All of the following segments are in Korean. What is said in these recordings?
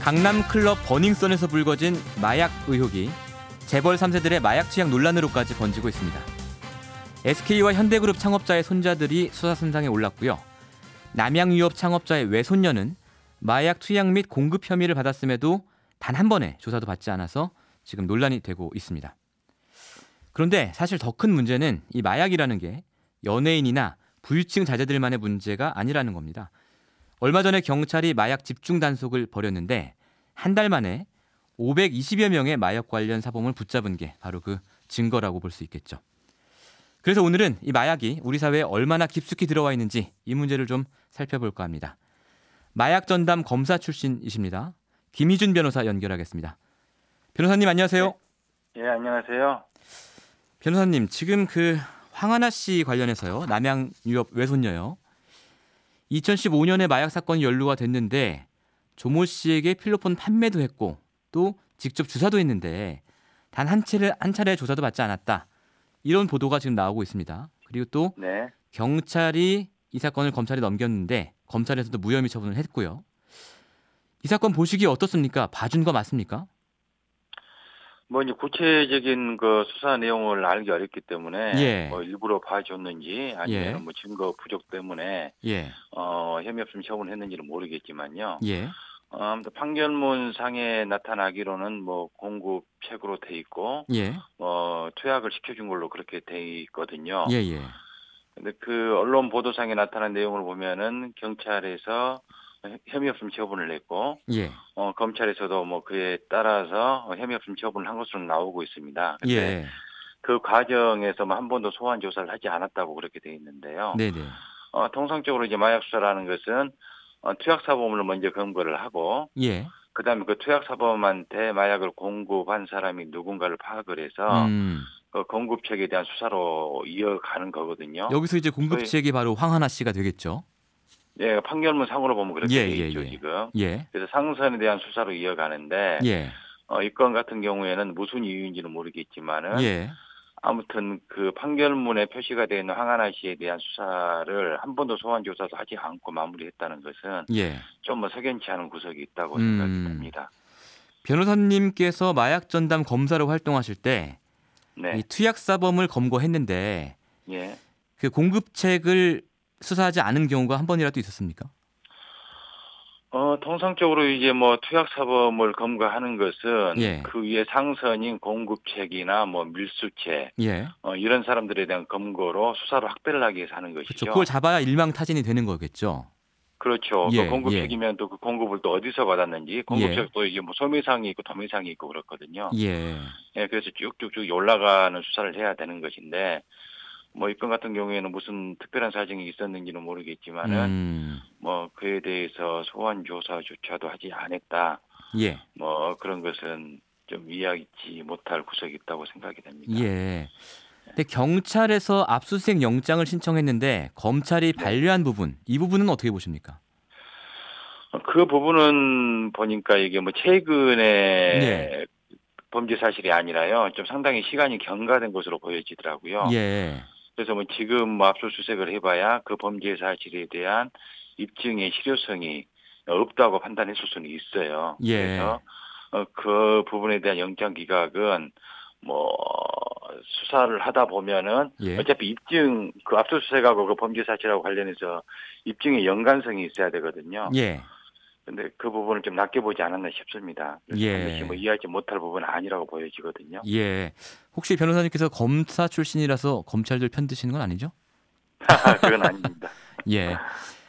강남 클럽 버닝썬에서 불거진 마약 의혹이 재벌 3세들의 마약 취약 논란으로까지 번지고 있습니다. SK와 현대그룹 창업자의 손자들이 수사선상에 올랐고요. 남양유업 창업자의 외손녀는 마약 투약 및 공급 혐의를 받았음에도 단 한 번의 조사도 받지 않아서 지금 논란이 되고 있습니다. 그런데 사실 더 큰 문제는 이 마약이라는 게 연예인이나 부유층 자제들만의 문제가 아니라는 겁니다. 얼마 전에 경찰이 마약 집중 단속을 벌였는데 한 달 만에 520여 명의 마약 관련 사범을 붙잡은 게 바로 그 증거라고 볼 수 있겠죠. 그래서 오늘은 이 마약이 우리 사회에 얼마나 깊숙이 들어와 있는지 이 문제를 좀 살펴볼까 합니다. 마약 전담 검사 출신이십니다. 김희준 변호사 연결하겠습니다. 변호사님 안녕하세요. 네, 안녕하세요. 변호사님 지금 그 황하나 씨 관련해서요. 남양유업 외손녀요. 2015년에 마약 사건이 연루가 됐는데 조모 씨에게 필로폰 판매도 했고 또 직접 주사도 했는데 단 한 차례 조사도 받지 않았다. 이런 보도가 지금 나오고 있습니다. 그리고 또 네. 경찰이 이 사건을 검찰에 넘겼는데 검찰에서도 무혐의 처분을 했고요. 이 사건 보시기에 어떻습니까? 봐준 거 맞습니까? 뭐 이제 구체적인 그 수사 내용을 알기 어렵기 때문에 예. 뭐 일부러 봐줬는지 아니면 예. 뭐 증거 부족 때문에 예. 혐의 없음 처분했는지는 모르겠지만요. 예. 아무튼 판결문 상에 나타나기로는 뭐 공급책으로 돼 있고 예. 투약을 시켜준 걸로 그렇게 돼 있거든요. 예. 예. 근데 그 언론 보도상에 나타난 내용을 보면은 경찰에서 혐의 없음 처분을 냈고 예. 검찰에서도 뭐 그에 따라서 혐의 없음 처분을 한 것으로 나오고 있습니다. 근데 예. 그 과정에서 뭐 한 번도 소환 조사를 하지 않았다고 그렇게 돼 있는데요. 네네. 통상적으로 이제 마약 수사라는 것은 투약 사범을 먼저 검거를 하고 예. 그다음에 그 투약 사범한테 마약을 공급한 사람이 누군가를 파악을 해서 그 공급책에 대한 수사로 이어가는 거거든요. 여기서 이제 공급책이 바로 황하나 씨가 되겠죠. 예, 판결문 상으로 보면 그렇게 돼 있죠, 지금. 예. 그래서 상선에 대한 수사로 이어가는데 예. 이 건 같은 경우에는 무슨 이유인지는 모르겠지만은 예. 아무튼 그 판결문에 표시가 되어 있는 황하나 씨에 대한 수사를 한 번도 소환 조사도 하지 않고 마무리했다는 것은 예. 좀 뭐 석연치 않은 구석이 있다고 생각이 됩니다. 변호사님께서 마약 전담 검사로 활동하실 때 네. 이 투약 사범을 검거했는데 예. 그 공급책을 수사하지 않은 경우가 한 번이라도 있었습니까? 통상적으로 이제 뭐 투약 사범을 검거하는 것은 예. 그 위에 상선인 공급책이나 뭐 밀수책 예. 이런 사람들에 대한 검거로 수사를 확대를 하기 위해서 하는 것이죠. 그렇죠. 그걸 잡아야 일망타진이 되는 거겠죠. 그렇죠. 예. 그 공급책이면 또 그 공급을 또 어디서 받았는지 공급책도 이제 뭐 소매상이 있고 도매상이 있고 그렇거든요. 예. 예, 그래서 쭉쭉쭉 올라가는 수사를 해야 되는 것인데 뭐 이 건 같은 경우에는 무슨 특별한 사정이 있었는지는 모르겠지만은 뭐 그에 대해서 소환 조사조차도 하지 않았다. 예. 뭐 그런 것은 좀 이해하지 못할 구석이 있다고 생각이 됩니다. 예. 근데 경찰에서 압수수색 영장을 신청했는데 검찰이 반려한 부분, 이 부분은 어떻게 보십니까? 그 부분은 보니까 이게 뭐 최근에 범죄 사실이 아니라요. 좀 상당히 시간이 경과된 것으로 보여지더라고요. 예. 그래서 뭐 지금 뭐 압수수색을 해봐야 그 범죄 사실에 대한 입증의 실효성이 없다고 판단했을 수는 있어요. 예. 그래서 그 부분에 대한 영장 기각은 뭐 수사를 하다 보면은 어차피 입증 그 압수수색하고 그 범죄 사실하고 관련해서 입증의 연관성이 있어야 되거든요. 예. 근데 그 부분을 좀 낮게 보지 않았나 싶습니다. 그래서 반드시 뭐 이해하지 못할 부분은 아니라고 보여지거든요. 예. 혹시 변호사님께서 검사 출신이라서 검찰들 편 드시는 건 아니죠? 그건 아닙니다. 예.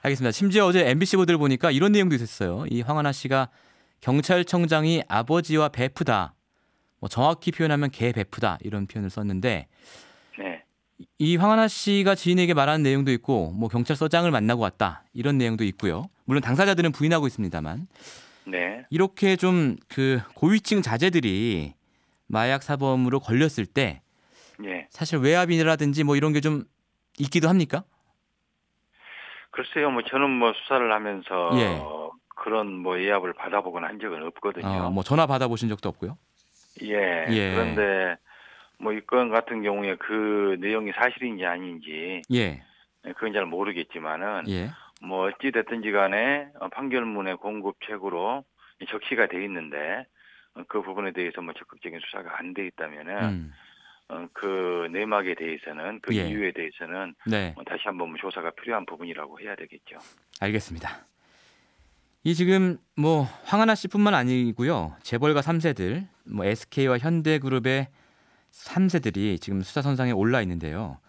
알겠습니다. 심지어 어제 MBC 보도를 보니까 이런 내용도 있었어요. 이 황하나 씨가 경찰청장이 아버지와 베프다. 뭐 정확히 표현하면 개 베프다 이런 표현을 썼는데 네. 이 황하나 씨가 지인에게 말하는 내용도 있고 뭐 경찰서장을 만나고 왔다 이런 내용도 있고요. 물론 당사자들은 부인하고 있습니다만 네. 이렇게 좀 그 고위층 자제들이 마약 사범으로 걸렸을 때 사실 외압이라든지 뭐 이런 게 좀 있기도 합니까? 글쎄요, 뭐 저는 뭐 수사를 하면서 그런 뭐 예압을 받아보거나 한 적은 없거든요. 뭐 전화 받아보신 적도 없고요. 예. 그런데 뭐 이 건 같은 경우에 그 내용이 사실인지 아닌지 그건 잘 모르겠지만은 뭐 어찌 됐든지 간에 판결문의 공급책으로 적시가 돼 있는데 그 부분에 대해서 뭐 적극적인 수사가 안 돼 있다면은 그 내막에 대해서는 그 예. 이유에 대해서는 네. 다시 한번 뭐 조사가 필요한 부분이라고 해야 되겠죠. 알겠습니다. 이 지금 뭐 황하나 씨뿐만 아니고요. 재벌가 3세들, 뭐 SK와 현대그룹의 3세들이 지금 수사선상에 올라 있는데요.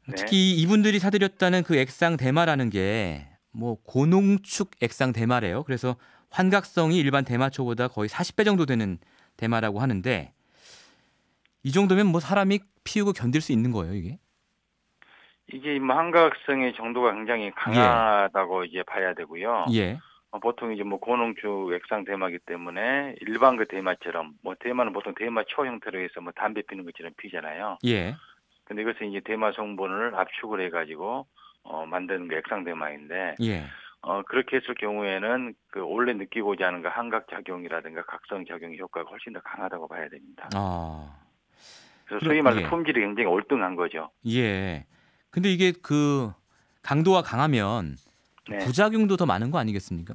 네. 특히 이분들이 사들였다는 그 액상 대마라는 게 뭐 고농축 액상 대마래요. 그래서 환각성이 일반 대마초보다 거의 40배 정도 되는 대마라고 하는데 이 정도면 뭐 사람이 피우고 견딜 수 있는 거예요, 이게? 이게 뭐 환각성의 정도가 굉장히 강하다고 이제 봐야 되고요. 예. 보통 이제 뭐 고농축 액상 대마기 때문에 일반 그 대마처럼 뭐 대마는 보통 대마초 형태로 해서 뭐 담배 피는 것처럼 피잖아요. 예. 근데 이것은 이제 대마 성분을 압축을 해가지고 만드는 게 액상 대마인데 예. 그렇게 했을 경우에는 그 원래 느끼고자 하는 그 환각 작용이라든가 각성 작용 효과가 훨씬 더 강하다고 봐야 됩니다. 그래서 소위 말해서 예. 품질이 굉장히 월등한 거죠. 예. 근데 이게 그 강도가 강하면 네. 부작용도 더 많은 거 아니겠습니까?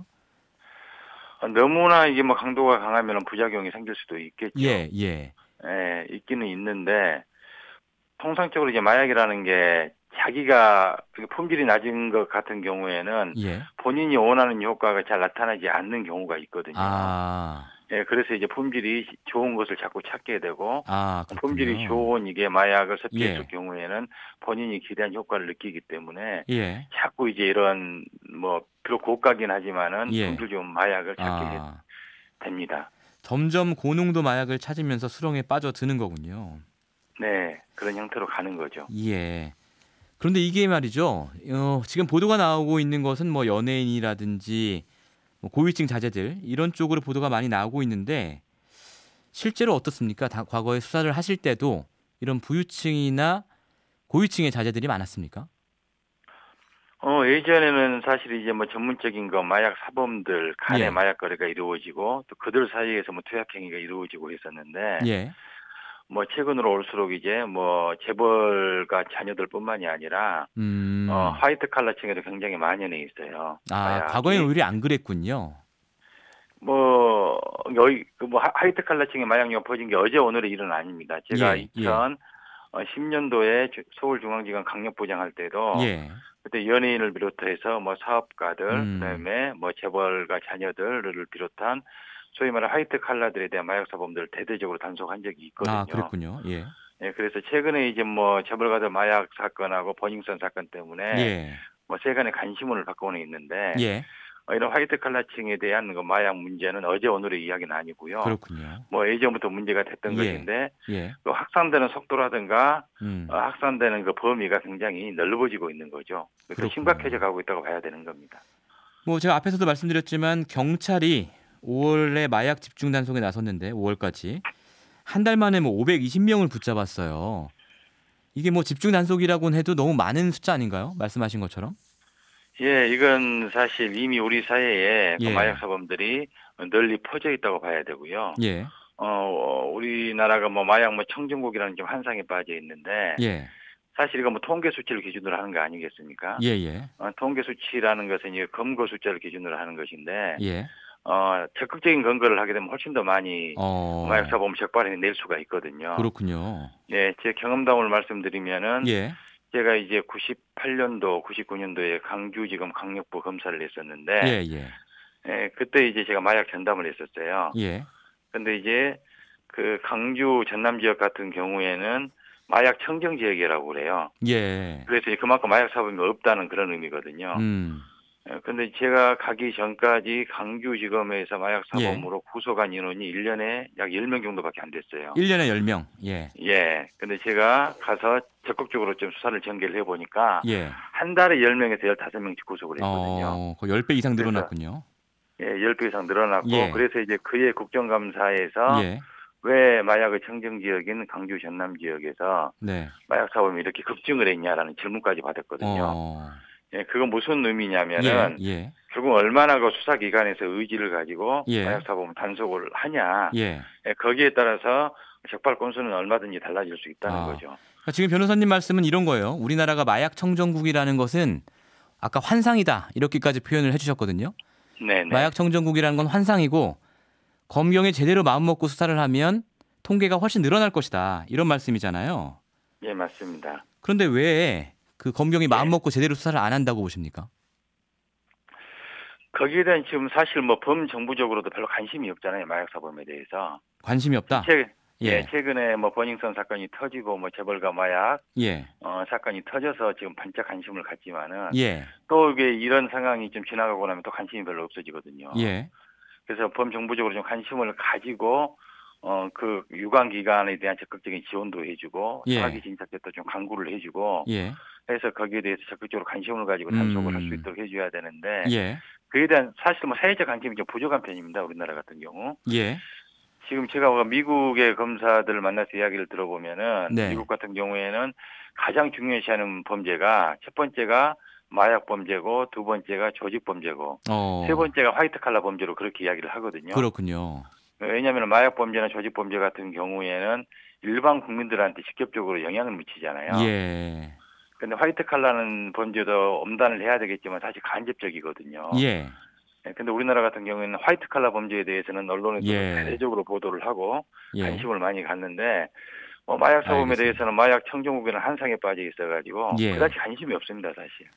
너무나 이게 뭐 강도가 강하면 부작용이 생길 수도 있겠죠. 예, 예. 예, 있기는 있는데 통상적으로 이제 마약이라는 게 자기가 품질이 낮은 것 같은 경우에는 예. 본인이 원하는 효과가 잘 나타나지 않는 경우가 있거든요. 아. 예, 그래서 이제 품질이 좋은 것을 자꾸 찾게 되고 그렇군요. 품질이 좋은 이게 마약을 섭취했을 예. 경우에는 본인이 기대한 효과를 느끼기 때문에 예. 자꾸 이제 이런 뭐 비록 고가긴 하지만은 예. 품질 좋은 마약을 찾게 됩니다. 점점 고농도 마약을 찾으면서 수렁에 빠져드는 거군요. 네, 그런 형태로 가는 거죠. 예. 그런데 이게 말이죠. 지금 보도가 나오고 있는 것은 뭐 연예인이라든지 뭐 고위층 자제들 이런 쪽으로 보도가 많이 나오고 있는데 실제로 어떻습니까? 과거에 수사를 하실 때도 이런 부유층이나 고위층의 자제들이 많았습니까? 예전에는 사실 이제 뭐 전문적인 거 마약 사범들 간의 예. 마약 거래가 이루어지고 또 그들 사이에서 뭐 투약 행위가 이루어지고 했었는데 예. 뭐 최근으로 올수록 이제 뭐 재벌가 자녀들뿐만이 아니라 화이트 칼라층에도 굉장히 만연해 있어요. 과거에는 오히려 안 그랬군요. 뭐 여기 뭐 화이트 칼라층의 마약류가 퍼진 게 어제 오늘의 일은 아닙니다. 제가 2010년도에 서울중앙지검 강력부장할 때도 그때 연예인을 비롯해서 뭐 사업가들 그다음에 뭐 재벌가 자녀들을 비롯한 소위 말하는 화이트 칼라들에 대한 마약 사범들을 대대적으로 단속한 적이 있거든요. 그랬군요. 예. 예, 그래서 최근에 이제 뭐 재벌가들 마약 사건하고 버닝썬 사건 때문에 뭐 세간의 관심을 받고는 있는데 이런 화이트 칼라층에 대한 그 마약 문제는 어제 오늘의 이야기는 아니고요. 그렇군요. 뭐 예전부터 문제가 됐던 것인데 그 확산되는 속도라든가 확산되는 그 범위가 굉장히 넓어지고 있는 거죠. 그래서 심각해져 가고 있다고 봐야 되는 겁니다. 뭐 제가 앞에서도 말씀드렸지만 경찰이 5월에 마약 집중 단속에 나섰는데 5월까지 한 달 만에 뭐 520명을 붙잡았어요. 이게 뭐 집중 단속이라고는 해도 너무 많은 숫자 아닌가요? 말씀하신 것처럼? 예, 이건 사실 이미 우리 사회에 그 마약 사범들이 널리 퍼져 있다고 봐야 되고요. 우리나라가 뭐 마약 뭐 청정국이라는 좀 한상에 빠져 있는데 사실 이거 뭐 통계 수치를 기준으로 하는 거 아니겠습니까? 통계 수치라는 것은 이제 검거 숫자를 기준으로 하는 것인데 적극적인 근거를 하게 되면 훨씬 더 많이 마약 사범 적발해 낼 수가 있거든요. 그렇군요. 예, 제 경험담을 말씀드리면은 제가 이제 98년도, 99년도에 강주지검 강력부 검사를 했었는데 그때 이제 제가 마약 전담을 했었어요. 근데 이제 그 강주 전남 지역 같은 경우에는 마약 청정 지역이라고 그래요. 그래서 그만큼 마약 사범이 없다는 그런 의미거든요. 근데 제가 가기 전까지 강주지검에서 마약 사범으로 구속한 인원이 1년에 약 10명 정도밖에 안 됐어요. 1년에 10명. 근데 제가 가서 적극적으로 좀 수사를 전개를 해보니까 한 달에 10명에서 15명씩 구속을 했거든요. 거의 10배 이상 늘어났군요. 10배 이상 늘어났고 그래서 이제 그해 국정감사에서 왜 마약의 청정지역인 강주 전남 지역에서 마약 사범이 이렇게 급증을 했냐라는 질문까지 받았거든요. 그건 무슨 의미냐면은 결국 얼마나 그 수사기관에서 의지를 가지고 마약 사범 단속을 하냐 거기에 따라서 적발 건수는 얼마든지 달라질 수 있다는 거죠. 지금 변호사님 말씀은 이런 거예요. 우리나라가 마약 청정국이라는 것은 아까 환상이다 이렇게까지 표현을 해주셨거든요. 네네. 마약 청정국이라는 건 환상이고 검경이 제대로 마음먹고 수사를 하면 통계가 훨씬 늘어날 것이다. 이런 말씀이잖아요. 예, 맞습니다. 그런데 왜 그 검경이 마음먹고 제대로 수사를 안 한다고 보십니까? 거기에 대한 지금 사실 뭐 범정부적으로도 별로 관심이 없잖아요. 마약 사범에 대해서. 관심이 없다? 최근에 뭐 버닝썬 사건이 터지고 뭐 재벌가 마약 예. 사건이 터져서 지금 반짝 관심을 갖지만은 예. 또 이게 이런 상황이 좀 지나가고 나면 또 관심이 별로 없어지거든요. 예. 그래서 범정부적으로 좀 관심을 가지고 그 유관 기관에 대한 적극적인 지원도 해주고 사기 진작 때도 좀 강구를 해주고 해서 거기에 대해서 적극적으로 관심을 가지고 단속을 할 수 있도록 해줘야 되는데 그에 대한 사실 뭐 사회적 관심이 좀 부족한 편입니다. 우리나라 같은 경우. 지금 제가 미국의 검사들을 만나서 이야기를 들어보면은 미국 같은 경우에는 가장 중요시하는 범죄가 첫 번째가 마약 범죄고 두 번째가 조직 범죄고 세 번째가 화이트 칼라 범죄로 그렇게 이야기를 하거든요. 그렇군요. 왜냐하면 마약 범죄나 조직 범죄 같은 경우에는 일반 국민들한테 직접적으로 영향을 미치잖아요. 그런데 화이트 칼라는 범죄도 엄단을 해야 되겠지만 사실 간접적이거든요. 근데 우리나라 같은 경우에는 화이트 칼라 범죄에 대해서는 언론에서 대대적으로 보도를 하고 관심을 많이 갖는데 마약 사범에 대해서는 마약 청정국에는 한상에 빠져 있어가지고 그다지 관심이 없습니다, 사실.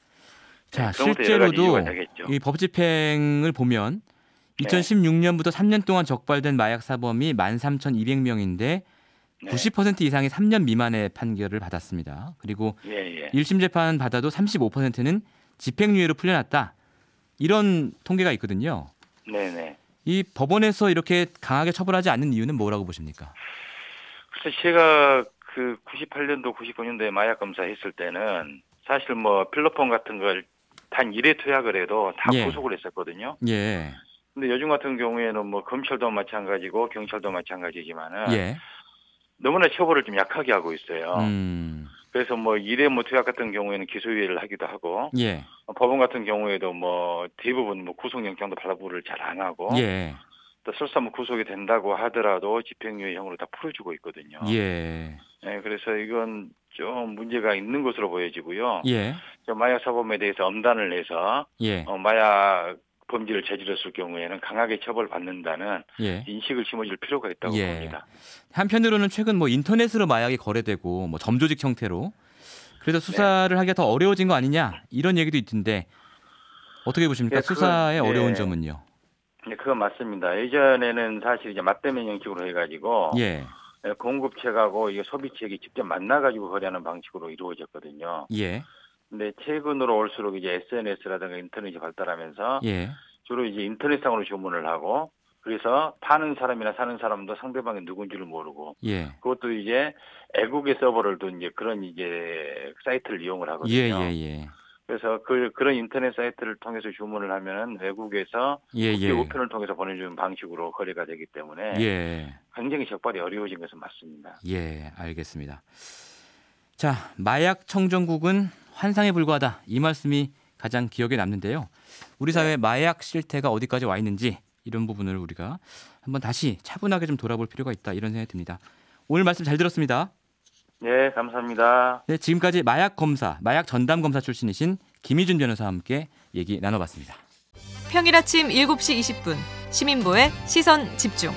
자, 실제로도 이 법 집행을 보면 2016년부터 3년 동안 적발된 마약 사범이 13,200명인데 90% 이상이 3년 미만의 판결을 받았습니다. 그리고 1심 재판 받아도 35%는 집행유예로 풀려났다. 이런 통계가 있거든요. 이 법원에서 이렇게 강하게 처벌하지 않는 이유는 뭐라고 보십니까? 그래서 제가 그 98년도, 99년도에 마약 검사 했을 때는 사실 뭐 필로폰 같은 걸 단 1회 투약을 해도 다 구속을 했었거든요. 근데 요즘 같은 경우에는 뭐 검찰도 마찬가지고 경찰도 마찬가지지만은 너무나 처벌을 좀 약하게 하고 있어요. 그래서 뭐 1회 뭐 투약 같은 경우에는 기소유예를 하기도 하고 법원 같은 경우에도 뭐 대부분 뭐 구속영장도 발부를 잘 안 하고 또 설사 뭐 구속이 된다고 하더라도 집행유예형으로 다 풀어주고 있거든요. 그래서 이건 좀 문제가 있는 것으로 보여지고요. 마약 사범에 대해서 엄단을 내서 마약 범죄를 저질렀을 경우에는 강하게 처벌받는다는 인식을 심어줄 필요가 있다고 봅니다. 한편으로는 최근 뭐 인터넷으로 마약이 거래되고 뭐 점조직 형태로 그래서 수사를 하기가 더 어려워진 거 아니냐 이런 얘기도 있던데 어떻게 보십니까? 수사의 어려운 점은요? 그건 맞습니다. 예전에는 사실 이제 맞대면 형식으로 해가지고 공급책하고 이게 소비책이 직접 만나가지고 거래하는 방식으로 이루어졌거든요. 근데 최근으로 올수록 이제 SNS라든가 인터넷이 발달하면서 주로 이제 인터넷상으로 주문을 하고 그래서 파는 사람이나 사는 사람도 상대방이 누군지를 모르고 그것도 이제 애국의 서버를 둔 이제 그런 이제 사이트를 이용을 하거든요. 그래서 그런 인터넷 사이트를 통해서 주문을 하면은 외국에서 국제 우편을 통해서 보내주는 방식으로 거래가 되기 때문에 굉장히 적발이 어려워진 것은 맞습니다. 알겠습니다. 자, 마약 청정국은 환상에 불과하다. 이 말씀이 가장 기억에 남는데요. 우리 사회 마약 실태가 어디까지 와 있는지 이런 부분을 우리가 한번 다시 차분하게 좀 돌아볼 필요가 있다. 이런 생각이 듭니다. 오늘 말씀 잘 들었습니다. 네, 감사합니다. 네, 지금까지 마약 검사, 마약 전담 검사 출신이신 김희준 변호사와 함께 얘기 나눠봤습니다. 평일 아침 7시 20분 시민보의 시선 집중.